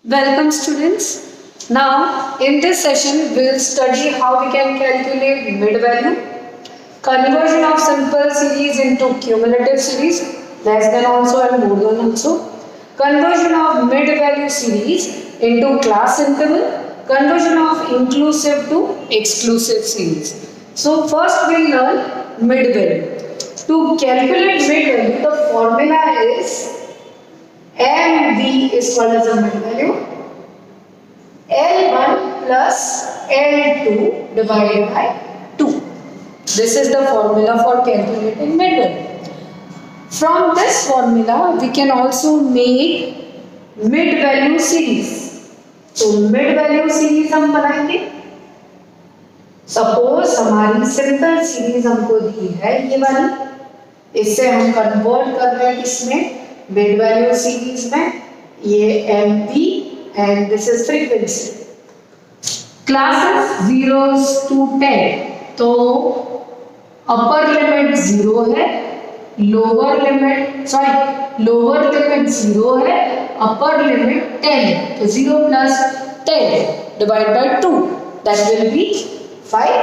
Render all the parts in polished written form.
Welcome students. Now in this session we will study how we can calculate mid value, conversion of simple series into cumulative series, less than also and more than also, conversion of mid value series into class interval, conversion of inclusive to exclusive series. So first we will learn mid value. To calculate mid value, the formula is MV is called as a mid value. L1 plus L2 divided by 2. This is the formula for calculating mid value. From this formula, we can also make mid value series. तो mid value series हम बनाएंगे. Suppose हमारी simple series हमको दी है ये वाली, इससे हम कन्वर्ट कर रहे हैं किसमें? मिड वैल्यू सीरीज में. ये MP and this is frequency. Classes 0 to 10. तो अपर लिमिट 0 है, लोअर लिमिट 0 है, अपर लिमिट 10 है. तो 0 plus 10 divided by 2 that will be 5.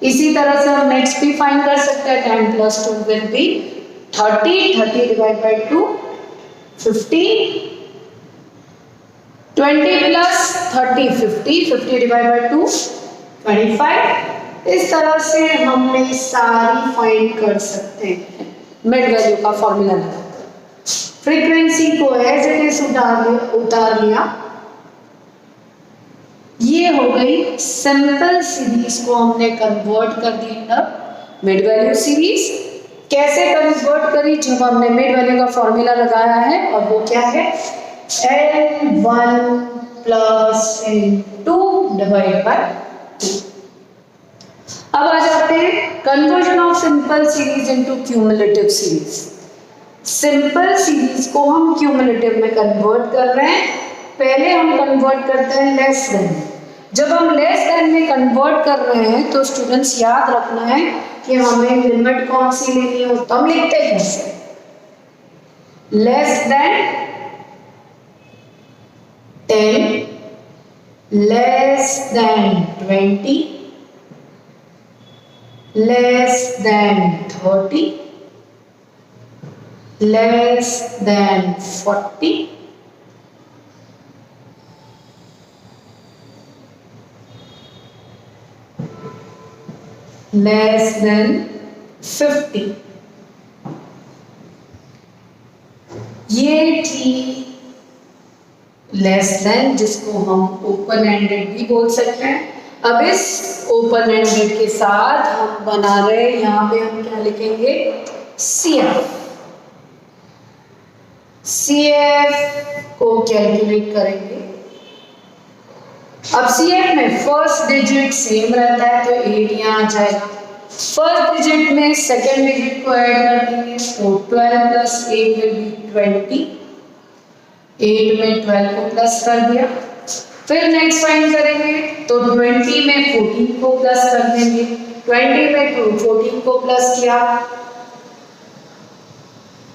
इसी तरह से हम नेक्स्ट भी फाइंड कर सकते हैं. 10 plus 2 will be 30 divided by 2 50. 20 plus 30 50 divided by 2 25. इस तरह से हमने सारी फाइंड कर सकते हैं मिड वैल्यू का फॉर्मूला लगाकर. फ्रीक्वेंसी को एज इट इज उतार लिया. ये हो गई सिंपल सीरीज को हमने कन्वर्ट कर दिया मिड वैल्यू सीरीज. कैसे कन्वर्ट करी? जब हमने मिड वैल्यू का फॉर्मूला लगाया है, और वो क्या है? L1 plus L2 divided by 2. अब आ जाते हैं conversion of simple series into cumulative series. Simple series को हम क्यूमुलेटिव में कन्वर्ट कर रहे हैं. पहले हम कन्वर्ट करते हैं लेस देन. जब हम लेस देन में कन्वर्ट कर रहे हैं तो स्टूडेंट्स याद रखना है कि हमें लिमिट कौन सी लेनी हो. तो हम लिखते हैं कैसे? Less than 10, less than 20, less than 30, less than 40, less than 50. ये थी लेस देन, जिसको हम ओपन एंडेड भी बोल सकते हैं. अब इस ओपन एंडेड के साथ हम बना रहे हैं, यहाँ पे हम क्या लिखेंगे? CF. CF को कैलकुलेट करेंगे. अब CF में फर्स्ट डिजिट सेम रहता है तो 8 यहाँ आ जाएगा. फर्स्ट डिजिट में सेकेंड डिजिट को ऐड कर देंगे तो 12 plus 8 will be 20. 8 में 12 को प्लस कर दिया. फिर नेक्स्ट फाइंड करेंगे तो 20 में 14 को प्लस कर देंगे. 20 में 14 को प्लस किया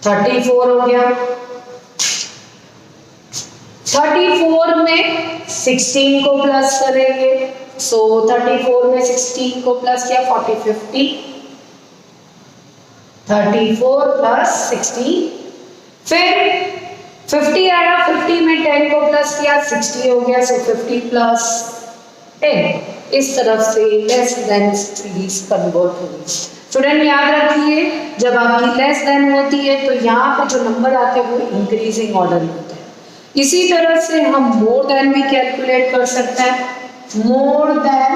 34 हो गया. 34 में 16 को प्लस करेंगे. सो 34 में 16 को प्लस किया 40 50. 34 plus 16. फिर 50 आया, 50 में 10 को प्लस किया 60 हो गया. सो 50 plus 10. इस तरफ से लेस देन सीरीज कन्वर्ट होगी. स्टूडेंट याद रखिए, जब आपकी लेस देन होती है तो यहाँ पे जो नंबर आते हैं वो इंक्रीजिंग ऑर्डर में होते हैं. इसी तरह से हम मोर देन भी कैलकुलेट कर सकते हैं. मोर देन,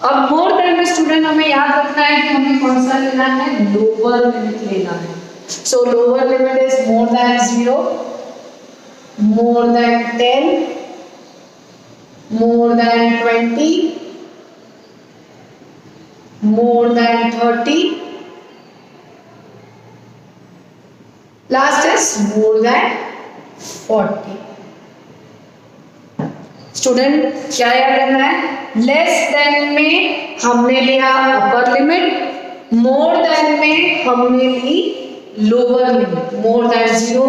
अब मोर देन में स्टूडेंट हमें याद रखना है कि हमें कौन सा लेना है? लोअर लिमिट लेना है. सो lower limit is more than 0, more than 10, more than 20, more than 30, last is more than 40. Student क्या याद करना है? लेस देन में हमने लिया अपर लिमिट, मोर देन में हमने ली लोअर लिमिट मोर देन 0,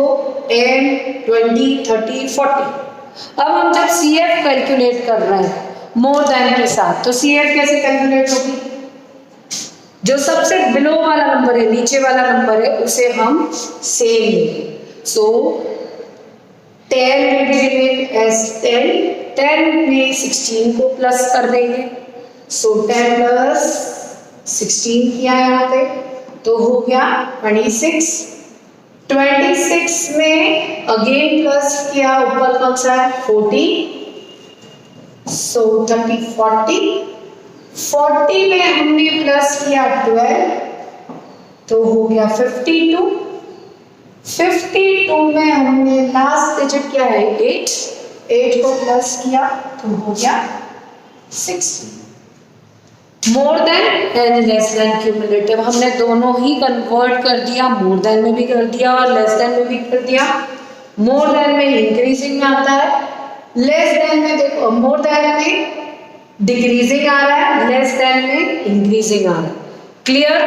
10, 20, 30, 40। अब हम जब CF कैलकुलेट कर रहे हैं मोर देन के साथ, तो CF कैसे कैलकुलेट होगी? जो सबसे बिलो वाला नंबर है, नीचे वाला नंबर है, उसे हम सेम लेंगे। सो 10 will be remain as 10, 10 में 16 को प्लस कर देंगे। सो 10 प्लस 16 किया यहाँ पे तो हो गया 26। 26 में अगेन प्लस किया, ऊपर कौन सा है 40, सो 30, 40। 40 में हमने प्लस किया 12 तो हो गया 52। 52 में हमने लास्ट डिजिट क्या है 8, 8 को प्लस किया तो हो गया 60। More than and less than cumulative हमने दोनों ही कन्वर्ट कर दिया, मोर देन में भी कर दिया और लेस देन में भी कर दिया। मोर देन में इंक्रीजिंग में आता है, लेस देन में देखो मोर देन में डिक्रीजिंग आ रहा है, लेस देन में इंक्रीजिंग आ रहा है। क्लियर?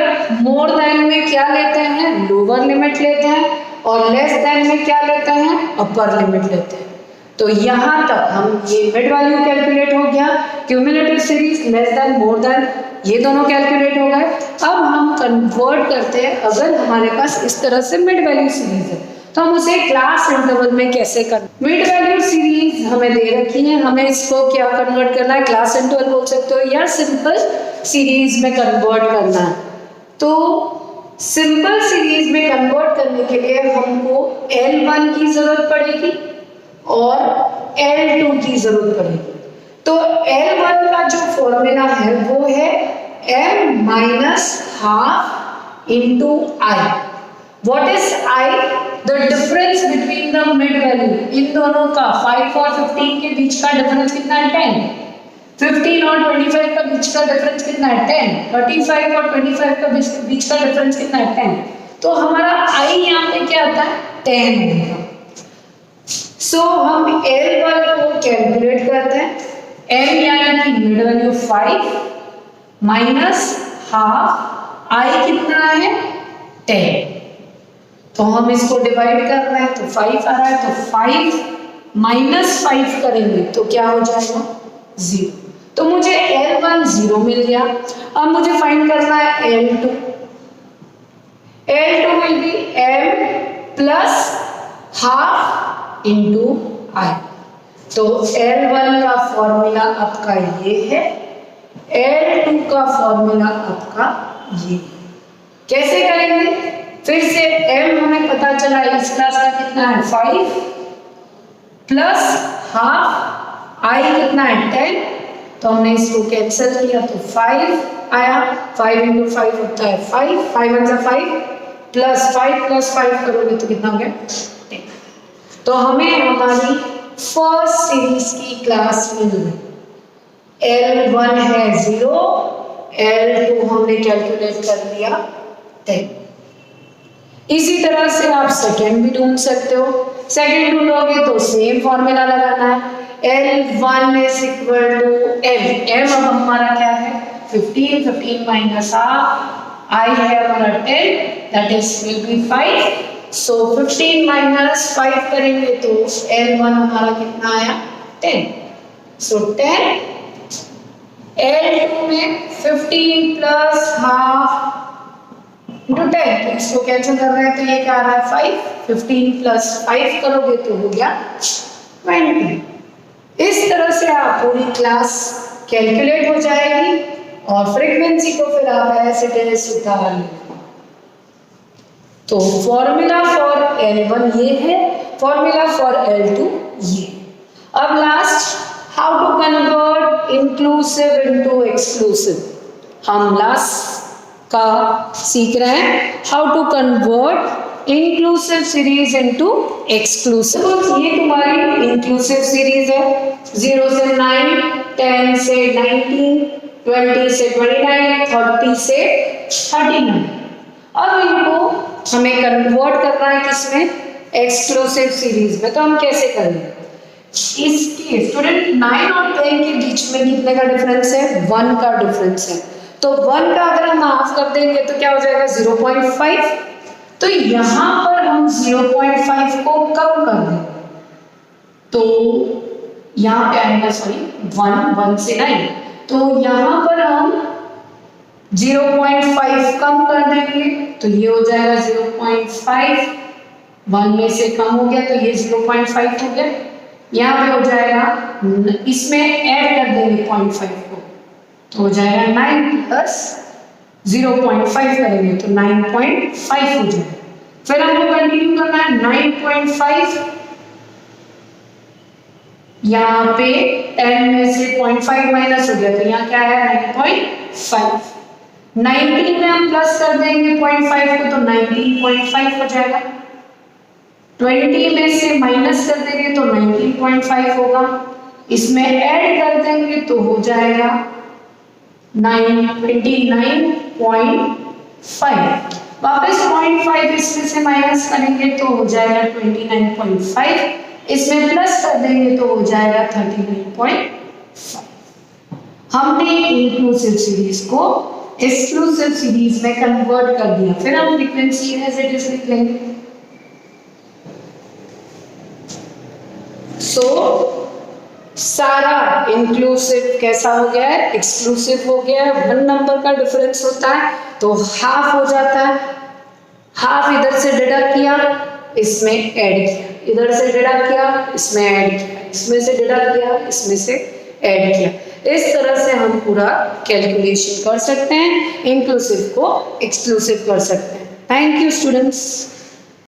मोर देन में क्या लेते हैं लोअर लिमिट लेते हैं और लेस देन में क्या लेते हैं अपर लिमिट लेते हैं। तो यहाँ तक हम ये मिड वैल्यू कैलकुलेट हो गया, cumulative series, less than, more than, ये दोनों कैलकुलेट हो गए। अब हम कन्वर्ट करते हैं, अगर हमारे पास इस तरह से मिड वैल्यू सीरीज है तो हम उसे क्लास इंटरवल में कैसे कर। मिड वैल्यू सीरीज हमें दे रखी है, हमें इसको क्या कन्वर्ट करना है, क्लास इंटरवल बोल सकते हो या सिंपल सीरीज में कन्वर्ट करना है। तो सिंपल सीरीज में कन्वर्ट करने के लिए हमको L1 की जरूरत पड़ेगी और L2 की जरूरत पड़ेगी। तो L1 का जो फॉर्मूला है वो है m minus half into I. What is I? The difference between the mid value, इन दोनों का 5 और 15 के बीच का डिफरेंस कितना है 10। 15 और 25 का बीच का डिफरेंस कितना है 10। 35 और 25 का बीच का डिफरेंस कितना है 10। तो हमारा आई यहाँ पे क्या आता है 10 होगा। सो हम L1 को कैलकुलेट करते हैं, m यानी कि मिड वैल्यू 5 माइनस हाफ, आई कितना है 10। तो हम इसको डिवाइड कर रहे हैं तो 5 आ रहा है, तो 5 माइनस 5 करेंगे तो क्या हो जाएगा 0। तो मुझे L1 0 मिल गया। अब मुझे फाइंड करना है L2। L2 will be m plus half into I. तो L1 का फॉर्मूला आपका ये है, L2 का फॉर्मूला आपका ये। कैसे करेंगे? फिर से m हमें पता चला इस क्लास का कितना है 5 प्लस हाफ, आई कितना है 10, तो हमने इसको कैंसिल किया तो 5 आया। 5 इंटू 5 होता है 5, 5 1 जा 5 प्लस 5 करोगे तो कितना हो गया 10। तो हमें हमारी फर्स्ट सीरीज की क्लास मिल गई। L1 है 0, L2 हमने कैलकुलेट कर दिया 10। इसी तरह से आप सेकेंड भी ढूंढ सकते हो। सेकेंड ढूंढोगे तो सेम फॉर्मूला लगाना है, L1 is equal to m अब हमारा क्या है 15, 15 माइनस हाफ, आई है हमारा 10, that is will be 5। So 15 minus 5 करेंगे तो L1 हमारा कितना आया 10। सो 10, L2 में 15 प्लस हाफ इंटू 10, तो इसको कैंसिल कर रहे हैं तो ये क्या आ रहा है 5। 15 प्लस 5 करोगे तो हो गया 20। इस तरह से आप पूरी क्लास कैलकुलेट हो जाएगी और फ्रीक्वेंसी को फिर आप ऐसे उतार लेंगे। तो फॉर्मूला फॉर L1 ये है, फॉर्मूला फॉर L2 ये। अब last, how to convert inclusive into exclusive. हम लास्ट का सीख रहे हैं, how to convert inclusive series into exclusive. ये तुम्हारी इंक्लूसिव सीरीज है, 0 से 9, 10 से 19, 20 से 29, 30 से 39। अब इनको हमें कन्वर्ट करना है किसमें, एक्सक्लूसिव सीरीज में। तो हम कैसे करेंगे? इसके स्टूडेंट 9 और 10 के बीच में कितने का डिफरेंस है 1 का डिफरेंस है। तो 1 का अगर हम हाफ कर देंगे तो क्या हो जाएगा 0.5। तो यहां पर हम 0.5 को कम कर दें तो यहाँ पे आएगा, सॉरी 1 से 9, तो यहाँ पर हम 0.5 कम कर देंगे तो ये हो जाएगा 0.5, 1 में से कम हो गया तो ये 0.5 हो गया। यहाँ पे हो जाएगा, इसमें ऐड कर देंगे 0.5 को तो हो जाएगा 9 प्लस 0.5 करेंगे तो 9.5 हो जाएगा। फिर हमको कंटिन्यू करना है 9.5, यहाँ पे 10 में से 0.5 माइनस हो गया तो यहाँ क्या है 9.5। 19 में हम प्लस कर देंगे 0.5 को तो 19.5 हो जाएगा। 20 में से माइनस कर देंगे तो 19.5 होगा, इसमें ऐड कर देंगे तो हो जाएगा 29.5। वापस 0.5 इसमें से माइनस करेंगे तो हो जाएगा 29.5, इसमें प्लस कर देंगे तो हो जाएगा 39.5। हमने इंक्लूसिव सीरीज को एक्सक्लूसिव सीरीज में कन्वर्ट कर दिया। फिर हम फ्रीक्वेंसी एज इट इज लिख लेंगे। सो सारा इंक्लूसिव कैसा हो गया है, एक्सक्लूसिव हो गया है। 1 नंबर का डिफरेंस होता है तो हाफ हो जाता है, हाफ इधर से डिडक्ट किया इसमें ऐड किया, इधर से डिडक्ट किया इसमें ऐड किया, इसमें से डिडक्ट किया इसमें से ऐड किया। इस तरह से हम पूरा कैलकुलेशन कर सकते हैं, इंक्लूसिव को एक्सक्लूसिव कर सकते हैं। Thank you students.